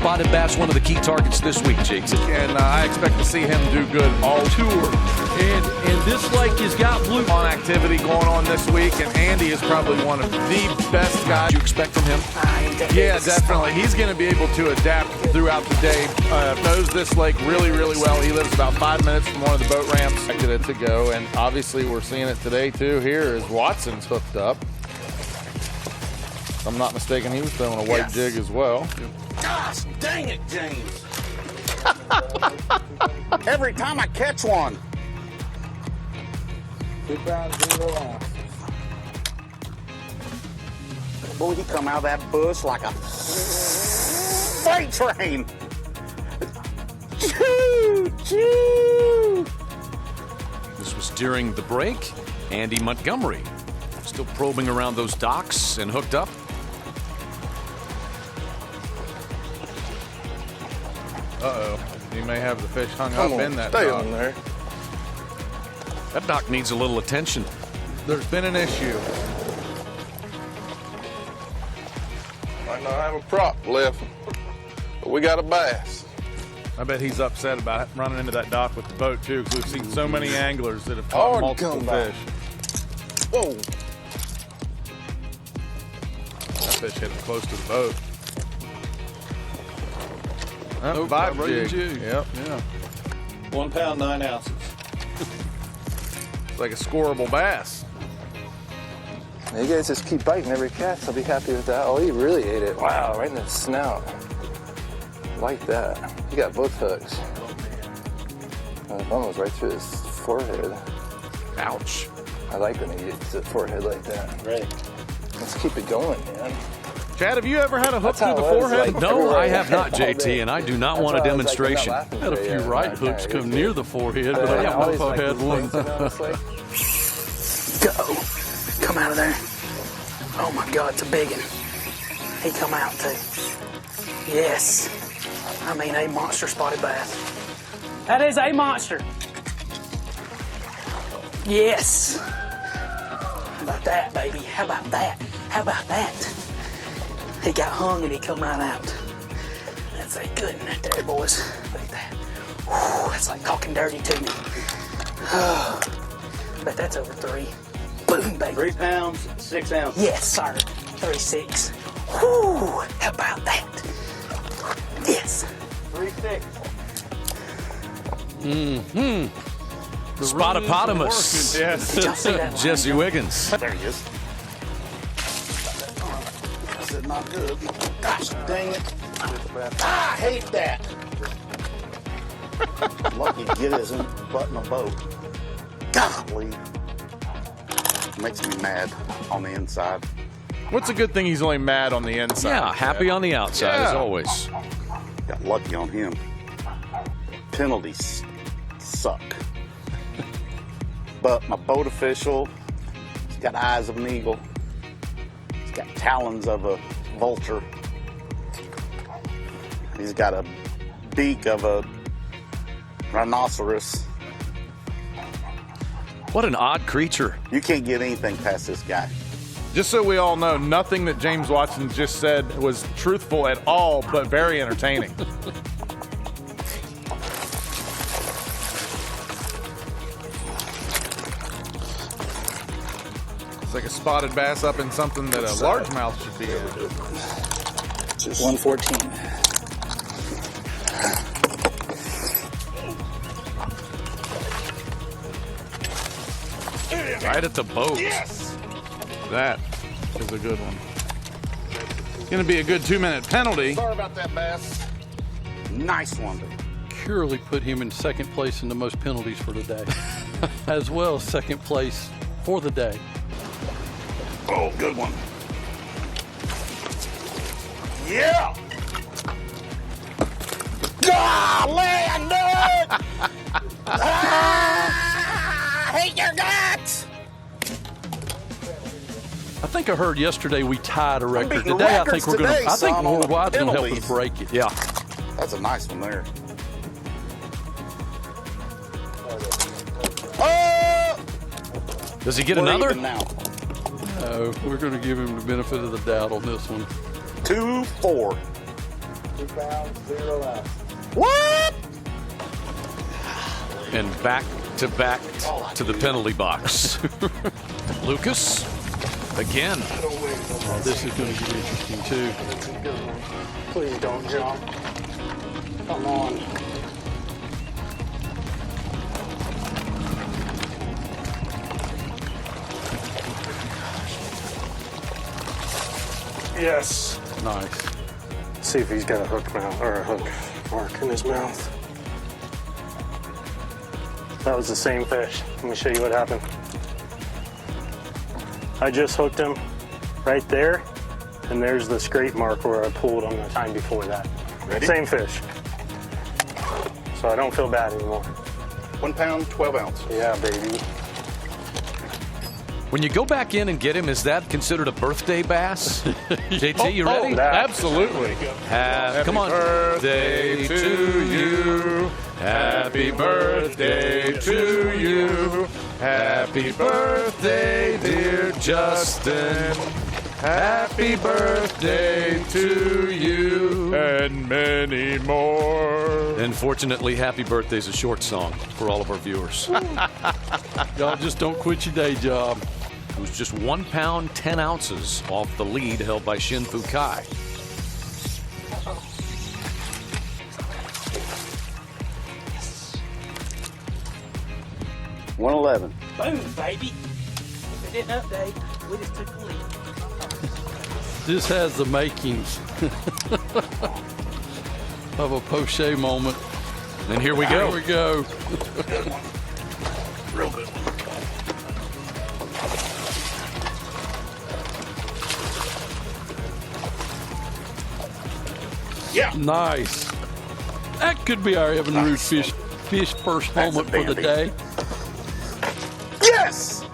spotted bass one of the key targets this week, JT. And I expect to see him do good all tour. And this lake has got blue On activity going on this week, and Andy is probably one of the best guys. You expect from him? Yeah, definitely. He's going to be able to adapt throughout the day. Knows this lake really, really well. He lives about 5 minutes from one of the boat ramps. Expected it to go, and obviously we're seeing it today too. Here is Watson's hooked up. If I'm not mistaken, he was throwing a white jig as well. Gosh, dang it, James. Every time I catch one. 2 pounds, 0 ounces. Boy, he come out of that bush like a freight train. Choo, choo. This was during the break. Andy Montgomery still probing around those docks and hooked up. Uh-oh. He may have the fish hung up in that stay dock. on there. That dock needs a little attention. There's been an issue. Might not have a prop left, but we got a bass. I bet he's upset about running into that dock with the boat too, because we've seen so many anglers that have caught multiple fish. Whoa. That fish hit him close to the boat. Nope, Vibe jig. jig. Yep. Yeah. 1 pound, 9 ounces. It's like a scoreable bass. You guys just keep biting every cast. I'll be happy with that. Oh, he really ate it. Wow, right in the snout. Like that. He got both hooks. The bum was right through his forehead. Ouch. I like when he gets the forehead like that. Right. Let's keep it going, man. Chad, have you ever had a hook That's how through the it was, forehead? like, No, everywhere I have not, all JT, day. and I do not That's want a why I was like, I'm not demonstration. laughing Had a today, few yeah, right I'm hooks kinda come used to near it. the forehead, But but I don't know always if I've like had these one. things, you know, it's like- Go. Come out of there. Oh my God, it's a big one. He come out too. Yes. I mean, a monster spotted bass. That is a monster. Yes. How about that, baby? How about that? How about that? He got hung and he come right out. That's a good one right there, boys. Look at that. Whew, that's like talking dirty to me. Oh, bet that's over 3. Boom, baby. 3 pounds, 6 ounces. Yes, sir. 36. Whoo! How about that? Yes. 3-6. Spotopotamus. Yes. Did y'all see that line? Jesse Wiggins. There he is. This is not good. Gosh dang it. I hate that. Lucky to get his butt in a boat. Golly. Makes me mad on the inside. What's a good thing he's only mad on the inside? Yeah, happy on the outside as Yeah. always. Got lucky on him. Penalties suck. But my boat official, he's got eyes of an eagle. He's got talons of a vulture. He's got a beak of a rhinoceros. What an odd creature. You can't get anything past this guy. Just so we all know, nothing that James Watson just said was truthful at all, but very entertaining. It's like a spotted bass up in something that a largemouth should be in. Just 114. Right at the boat. That is a good one. Going to be a good 2-minute penalty. Sorry about that, bass. Nice one. Purely put him in second place in the most penalties for the day, as well as second place for the day. Oh, good one. Yeah. Golly, I knew it. I hate your guts. I think I heard yesterday we tied a record. beating Today, I records think we're going today, to. I think son, on the Worldwide's going to help us penalties. break it. Yeah. That's a nice one there. Oh! Does he get We're another? even now. We're going to give him the benefit of the doubt on this one. 2-4. 2 pounds, 0 ounce. What? And back to the penalty box. Lucas, again. Oh, this is going to get interesting, too. Please don't jump. Come on. Yes. Nice. See if he's got a hook mouth or a hook mark in his mouth. That was the same fish. Let me show you what happened. I just hooked him right there, and there's the scrape mark where I pulled on the time before that. Ready? Same fish. So I don't feel bad anymore. 1 pound, 12 ounces. Yeah, baby. When you go back in and get him, is that considered a birthday bass? JT, you ready? Absolutely. Come on. Birthday to you. Happy birthday to you. Happy birthday, dear Justin. Happy birthday to you. And many more. Unfortunately, Happy Birthday is a short song for all of our viewers. Y'all just don't quit your day job. It was just 1 pound, 10 ounces off the lead held by Shin Fukai. $111. Boom, baby. If it didn't update, we just took the lead. This has the makings of a poche moment. And here we go. Here we go. Real good. Yeah. Nice. That could be our Evan Root fish first That's moment a for the dandy. day. Yes!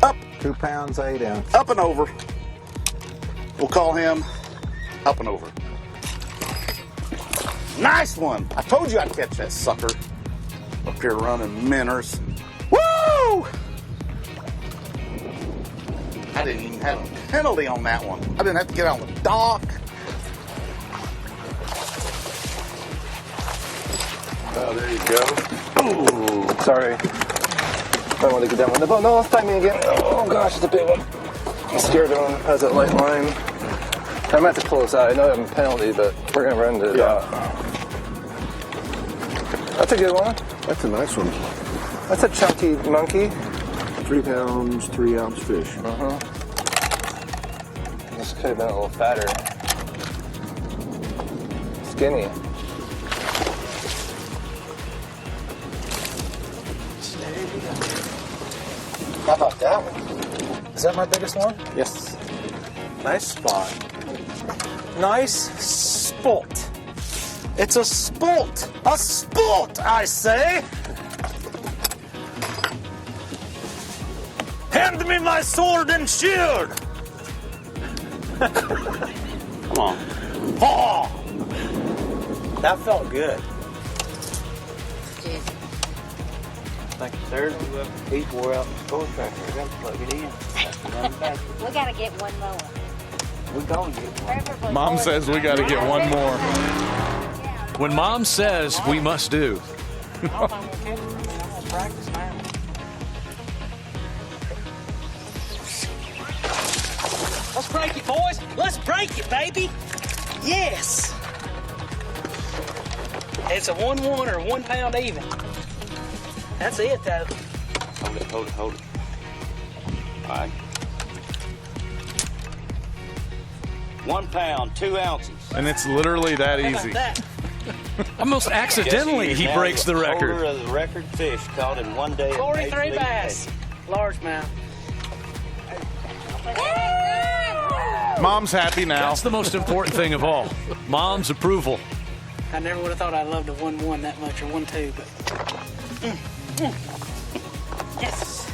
Up, 2 pounds, 8 ounces. up and over. We'll call him up and over. Nice one. I told you I'd catch that sucker. Up here running minnows. Woo! I didn't even have a penalty on that one. I didn't have to get out on the dock. Oh, there you go. Ooh, sorry. I want to get that one. The boat. No, let's bite me again. Oh gosh, it's a big one. I'm scared of him. Has that light line. I'm at the close out. I know I'm a penalty, but we're gonna run to it out. That's a good one. That's a nice one. That's a chunky monkey. 3 pounds, 3 ounce fish. This could have been a little fatter. Skinny. How about that one? Is that my biggest one? Yes. Nice spot. Nice spot. It's a sport. A sport, I say. Hand me my sword and shield. Come on. Oh, that felt good. Thank you, sir. He's wore out the store tractor. I got to plug it in. We gotta get one more. We're going to get one. Preferably Mom more. says we got to get one more. When Mom says, we must do. I don't think we'll catch it. I'm gonna practice now. Let's break it, boys. Let's break it, baby. Yes. It's a 1-1 or 1 pound even. That's it, though. Hold it, hold it, hold it. All right. 1 pound, 2 ounces. And it's literally that How about easy. that? Almost accidentally, Jesse he is now breaks the record. holder of the record fish caught in 1 day. at 43 Major League bass. Largemouth. Mom's happy now. That's the most important thing of all. Mom's approval. I never would have thought I loved a 1-1 that much, or 1-2, but. Yes.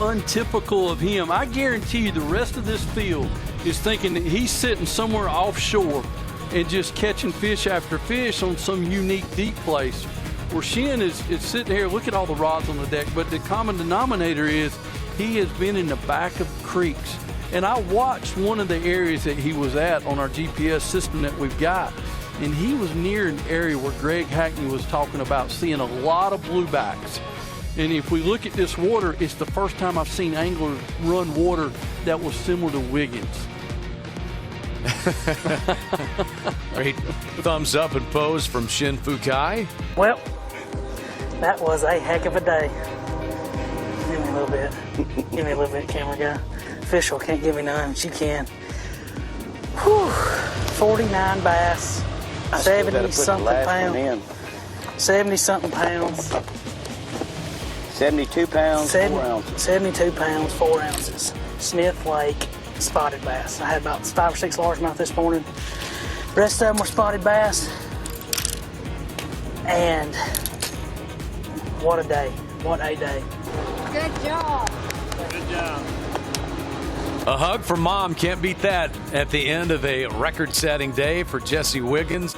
Untypical of him. I guarantee you the rest of this field is thinking that he's sitting somewhere offshore and just catching fish after fish on some unique deep place. Where Shin is sitting here, look at all the rods on the deck, but the common denominator is he has been in the back of creeks. And I watched one of the areas that he was at on our GPS system that we've got, and he was near an area where Greg Hackney was talking about seeing a lot of bluebacks. And if we look at this water, it's the first time I've seen anglers run water that was similar to Wiggins. Great thumbs up and pose from Shin Fukai. Well, that was a heck of a day. Give me a little bit. Give me a little bit, camera guy. Official can't give me none. She can. Whew. 49 bass. 70-something pounds. 70-something pounds. 72 pounds, 4 ounces. 72 pounds, 4 ounces. Smith Lake spotted bass. I had about 5 or 6 largemouth this morning. The rest of them were spotted bass. And what a day. What a day. Good job. Good job. A hug from Mom, can't beat that at the end of a record-setting day for Jesse Wiggins.